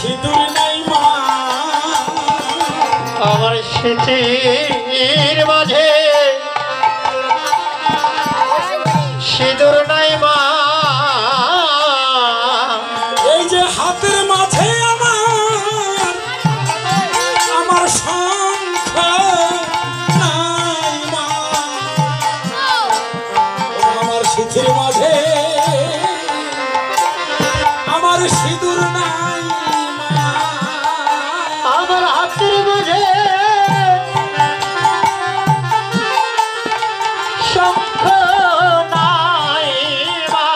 সিঁদুর নাই মা আমার স্মৃতির মাঝে সিঁদুর নাই মা এই যে হাতের মাঝে আমার শঙ্খ নাই মা আমার সিঁথির মাঝে আমার সিঁদুর নাই মা আমার হাতের মাঝে শঙ্খ নাই মা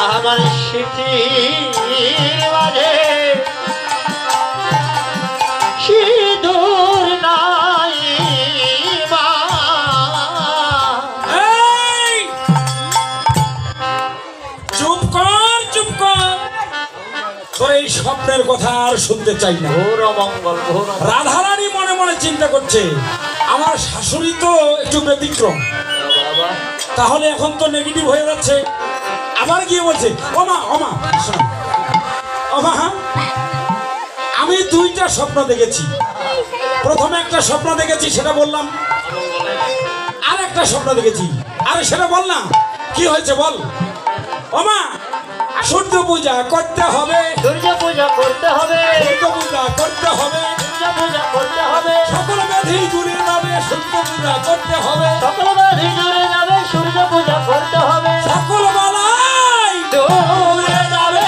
আমার স্মৃতির মাঝে সিঁদুর নাই মা এই চুপ কর চুপ কর তোর এই স্বপ্নের কথা আর শুনতে চাই না ঘোর মঙ্গল ঘোর রাধারানী মনে মনে চিন্তা করছে আমার শাশুড়ি তো একটু ব্যতিক্রম বাবা তাহলে এখন তো নেগেটিভ হয়ে যাচ্ছে আবার গিয়ে বলছে ওমা শোনো ওমা আমি দুইটা স্বপ্ন দেখেছি প্রথমে একটা স্বপ্ন দেখেছি সেটা বললাম আর একটা স্বপ্ন দেখেছি আরে সেটা বল না কি হয়েছে বল ওমা সূর্য পূজা করতে হবে সূর্য পূজা করতে হবে সূর্য পূজা করতে হবে সূর্য পূজা করতে হবে সকল ব্যাধি দূরে যাবে সূর্য পূজা করতে হবে সকল ব্যাধি দূরে যাবে সূর্য পূজা করতে হবে সকল বালাই দূরে যাবে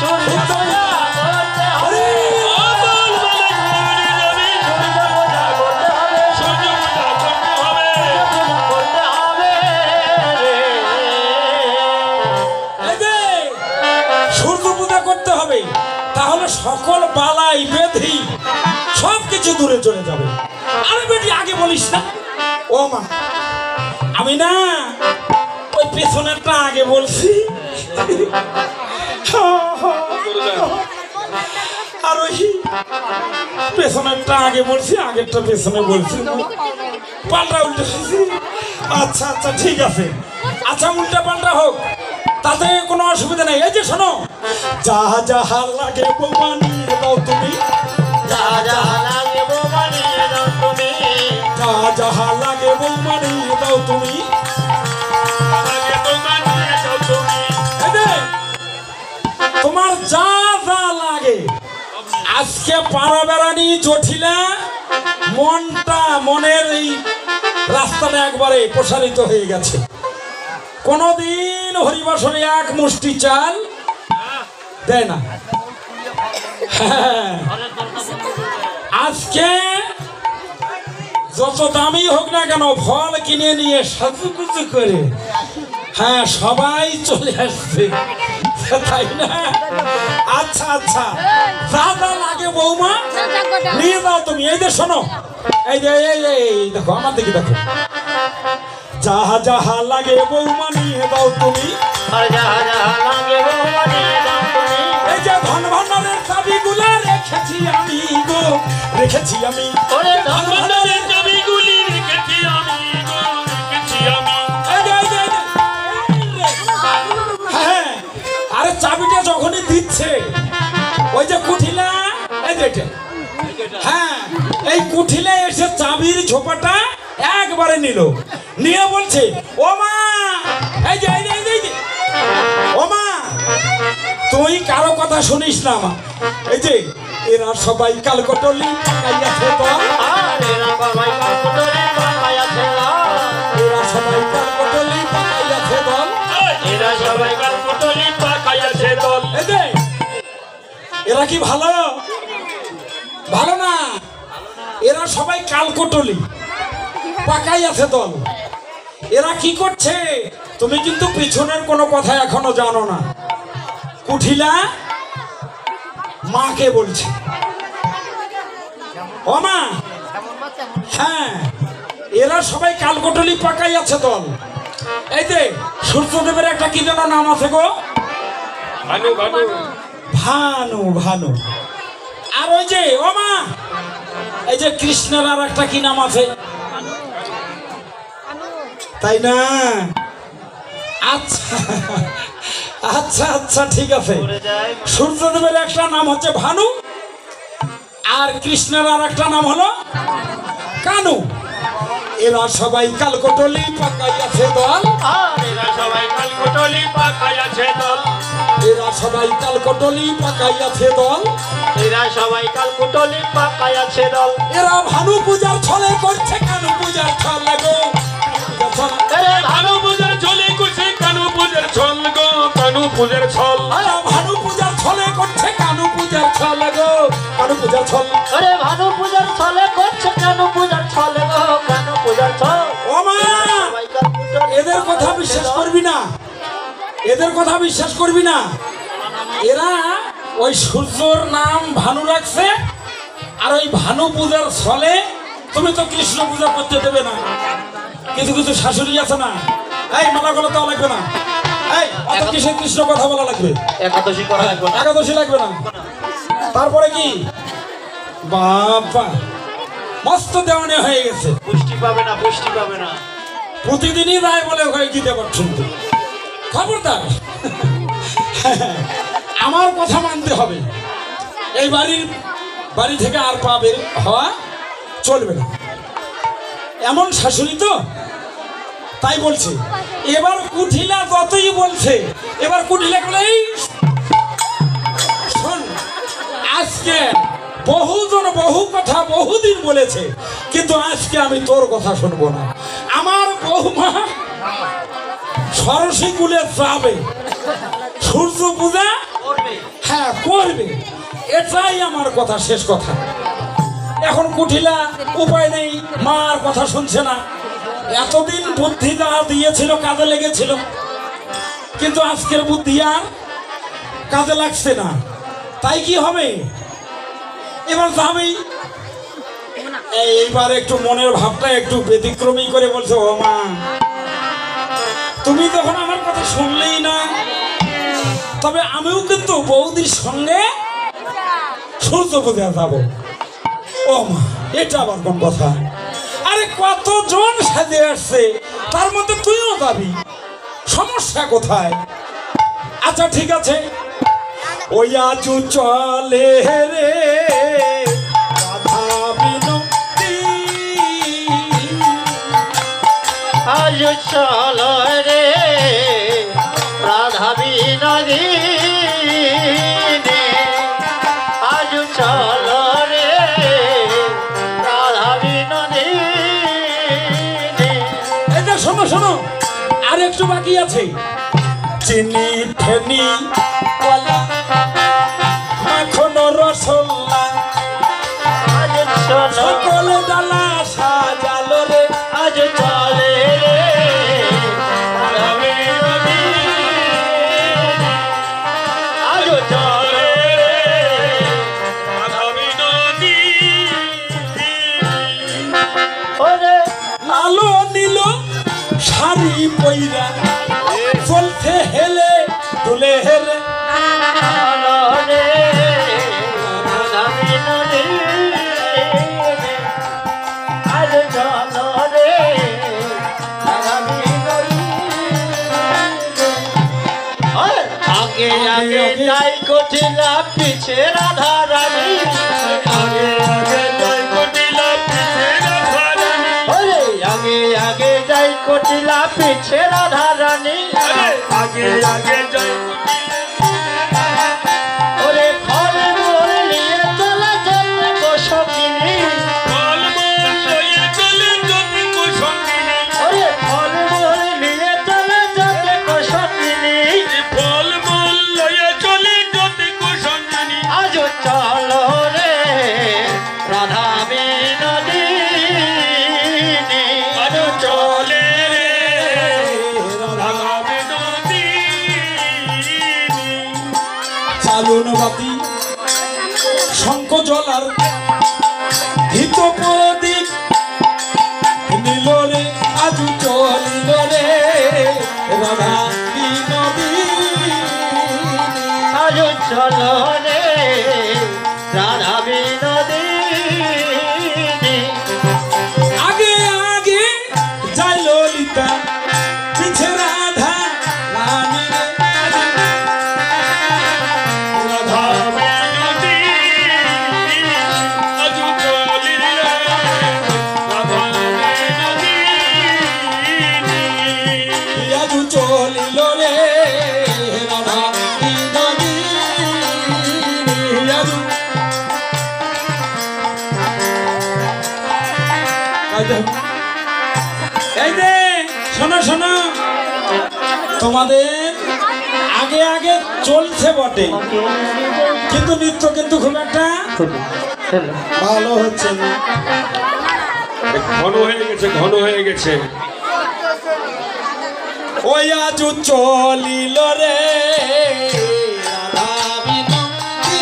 সূর্য পূজা করতে হবে সকল বালাই দূরে যাবে সূর্য পূজা করতে হবে সূর্য পূজা করতে হবে এই যে সূর্য পূজা করতে হবে তাহলে সকল বালাই ব্যাধি সবকিছু দূরে চলে যাবে আরে বেটি আগে বলিস না ও মা আমি না ওই পেছনেরটা আগে বলছি আর ওই পেছনেরটা আগে বলছি আগেরটা পেছনে বলছি পাল্টা উল্টে আচ্ছা আচ্ছা ঠিক আছে আচ্ছা উল্টা পাল্টা হোক তাতে কোনো অসুবিধা নেই এই যে শোনো যাহা যাহা লাগে বৌমানিয়ে দাও তুমি যাহা যাহা লাগে বৌমানিয়ে দাও তুমি যাহা যাহা লাগে বৌমানিয়ে দাও তুমি এই যে, তোমার যা যা লাগে আজকে পাড়া বেড়ানি জটিলা মনের এই রাস্তাটা একবারে প্রসারিত হয়ে গেছে কোনদিন হরিবাসরে এক মুষ্টি চাল দেয় না হ্যাঁ, আজকে যত দামি হোক না কেন ফল কিনে নিয়ে সাজুগুজু করে হ্যাঁ সবাই চলে আসছে তাই না আচ্ছা আচ্ছা যা যা লাগে বৌমা নিয়ে যাও তুমি এই যে শোনো এই যে এই দেখো আমার দিকে দেখো যাহা যাহা লাগে বৌমা নিয়ে দাও তুমি আর যাহা যাহা লাগে বৌমানিয়ে দাও তুমি এই যে ধন ভান্ডারের চাবিগুলো রেখেছি আমি গো রেখেছি আমি ওরে ধন ভান্ডারের চাবিগুলি রেখেছি আমি গো রেখেছি আমি এই যে, হ্যাঁ আরে চাবিটা যখনই দিচ্ছে ওই যে কুঠিলা এই যে এটা। হ্যাঁ এই কুঠিলে এসে চাবির ঝোপাটা একবারে নিয়ে বলছে ও মা এই যে ও মা তুই কারো কথা শুনিস না মা এই যে এরা সবাই কালকটলি পাকাইয়াছে তো আর এরা সবাই কালকটলি পাকাইয়াছে এরা সবাই কালকটলি পাকাইয়াছে দল এরা সবাই কালকটলি পাকাইয়াছে দল এই যে এরা কি ভালো ভালো না এরা সবাই কালকটলি পাকাই আছে দল এরা কি করছে তুমি কিন্তু পিছনের কোনো কথা এখনো জানো না কুঠিলা মাকে বলছে ও মা হ্যাঁ এরা সবাই কালকটলি পাকাই আছে দল এই যে সূর্যদেবের একটা কি যেন নাম আছে গো ভানু ভানু ভানু ভানু আর ওই যে ও মা এই যে কৃষ্ণের আর একটা কি নাম আছে তাই না আচ্ছা আচ্ছা আচ্ছা ঠিক আছে। করে যায় সূর্যদেবের একটা নাম হচ্ছে ভানু, আর কৃষ্ণের আর একটা নাম হলো কানু। এরা সবাই কালকটলি পাকাইয়াছে দল, আর এরা সবাই কালকটলি পাকাইয়াছে দল, এরা সবাই কালকটলি পাকাইয়াছে দল, এরা সবাই কালকটলি পাকাইয়াছে দল। এরা ভানু পূজার ছলে করছে কানু পূজার ছলে গো, আরে ভানু পূজার ছলে করছে কানু পূজার ছল গো, কানু পূজার ছল। এরা ভানু পূজার ছলে করছে কানু পূজার ছলে গো, কানু পূজার ছল। আরে ভানু পূজার ছলে করছে কানু পূজার ছলে গো, কানু পূজার ছল। ও মা, সবাই কালকটলি এদের কথা বিশ্বাস করবি না, এদের কথা বিশ্বাস করবি না। এরা ওই সূর্যর নাম ভানু রাখছে, আর ওই ভানু পূজার ছলে তুমি তো কৃষ্ণ পূজা করতে দেবে না। কিছু কিছু শাশুড়ি আছে না, এই মালা গলা দেওয়া লাগবে না, এই অত কিসের কৃষ্ণ কথা বলা লাগবে, একাদশী করা লাগবে না। একাদশী লাগবে না। তারপরে কি বাবা মস্ত দেওয়ানি হয়ে গেছে, পুষ্টি পাবে না, পুষ্টি পাবে না। প্রতিদিনই রায় বলে হয়ে গীতে পারছেন তো। খবরদার, আমার কথা মানতে হবে। এই বাড়ি থেকে আর পা বের হওয়া চলবে না। এমন শাশুড়ি তো, তাই বলছে। এবার কুঠিলা যতই বলছে, এবার কুঠিলা বলে এই শোন, আজকে বহুজন বহু কথা বহুদিন বলেছে, কিন্তু আজকে আমি তোর কথা শুনবো না। আমার বৌমা সরস্বতী কুলে যাবে, সূর্য পূজা করবে। হ্যাঁ করবে, এটাই আমার কথা, শেষ কথা। এখন কুঠিলা উপায় নেই, মার কথা শুনছে না। এতদিন বুদ্ধি যা দিয়েছিল কাজে লেগেছিল, কিন্তু আজকের বুদ্ধি আর কাজে লাগছে না। তাই কি হবে, এবার যাবেই। এইবার একটু মনের ভাবটা একটু ব্যতিক্রমী করে বলছে, ও মা তুমি তখন আমার কথা শুনলেই না, তবে আমিও কিন্তু বৌদির সঙ্গে সূর্য পূজা যাবো। ও মা, এটা আবার কোন কথা? আরে কতজন সাজে আসছে, তার মধ্যে তুইও যাবি, সমস্যা কোথায়? আচ্ছা ঠিক আছে, ওই আজু চলে রে রাধা বিনতি, আজ চলো রে রাধা বিনোদিনী, আজ চলো রে রাধা বিনোদিনী। এটা শোনো শোনো, আর একটু বাকি আছে। চিনি ফেনি কলা মাখন রসগোল্লা আজ চলো সকল ডালা সাজালো রে, আজ চলে রে রাধা বিনোদিনী, আজ চলে রে রাধা বিনোদিনী। ওরে আলো নীল শাড়ি পইরা চলছে হেলে দুলে হেলে, চলো রে রাধা বিনোদিনী, আজ চলো রে রাধা বিনোদিনী। আগে আগে যাই কঠিলা পিছে রাধা রানী, আগে আগে যাই কঠিলা পিছে রাধা রানী, ওরে আগে আগে যাই কঠিলা পিছে রাধা রানী, আগে আগে যাই ওরে ফল মূল নিয়ে চলে চলে গোসকিনী, ফল মূল নিয়ে চলে চলে গোসকিনী, ওরে ফল মূল নিয়ে চলে চলে গোসকিনী, ফল মূল নিয়ে চলে চলে গোসকিনী। আজ চলো রে রাধা বিনোদিনী, আজ চলে রে রাধা বিনোদিনী। চালুন বাতি শঙ্খ জলার হিত প্রদীপ নীল রে আজু চলিল রে রাধা বিনোদিনী, আজ চলো রে রাধা বিনোদিনী, আগে আগে যাই ললিতা পিছে রাধা এই যে শোনো শোনো, তোমাদের আগে আগে চলছে বটে, কিন্তু নৃত্য কিন্তু খুব একটা ভালো হচ্ছে না। ঘন হয়ে গেছে, ঘন হয়ে গেছে। ওই আজ চলিল রে রাধা বিনন্দী।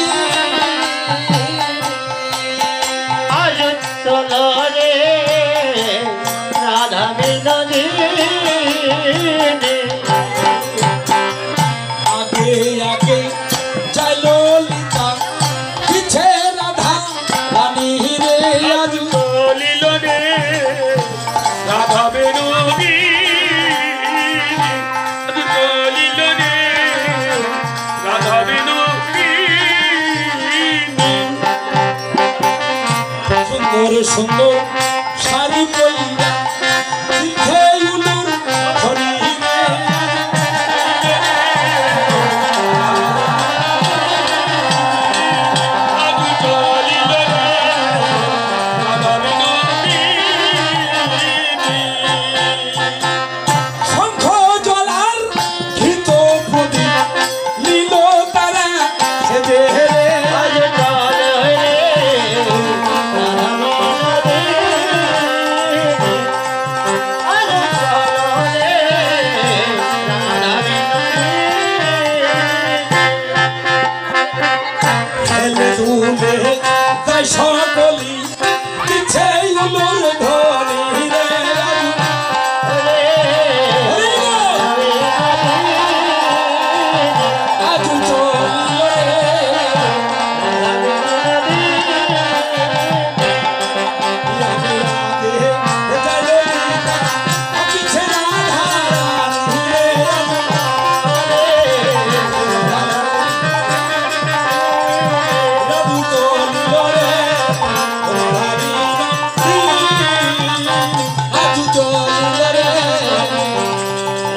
আজ চলো রে রাধা বিনোদিনী, আগে আগে যায় ললিতা, পিছে রাধা রানী রে। আজ চলিল রে রাধা বিনোদিনী, আজ চলিল রে রাধা বিনোদিনী। সুন্দর সুন্দর শাড়ি পইরা পিঠে উলুর ধরি রে। আজ চলিল রে রাধা বিনোদিনী। শঙ্খ জলার ঘৃত প্রদীপ নীল তারা সেজে রে। আজ চলো রে রাধা বিনোদিনী, আজ চলো রে রাধা বিনোদিনী। খেলে দুলে তাই সকলি পিছে উলুর ধরি রে। আজ চলিল রে আগে আগে যায় ললিতা, পিছে রাধা রানী রে। রাধু চলিল রে রাধা বিনন্দী। আজ চলিল রে।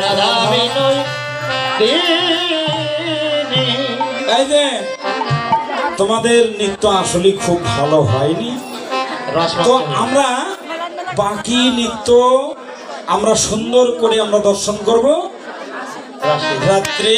রাধা বিনোদিনী। এই যে তোমাদের নৃত্য আসলে খুব ভালো হয়নি, তো আমরা বাকি নৃত্য আমরা সুন্দর করে আমরা দর্শন করব রাত্রে।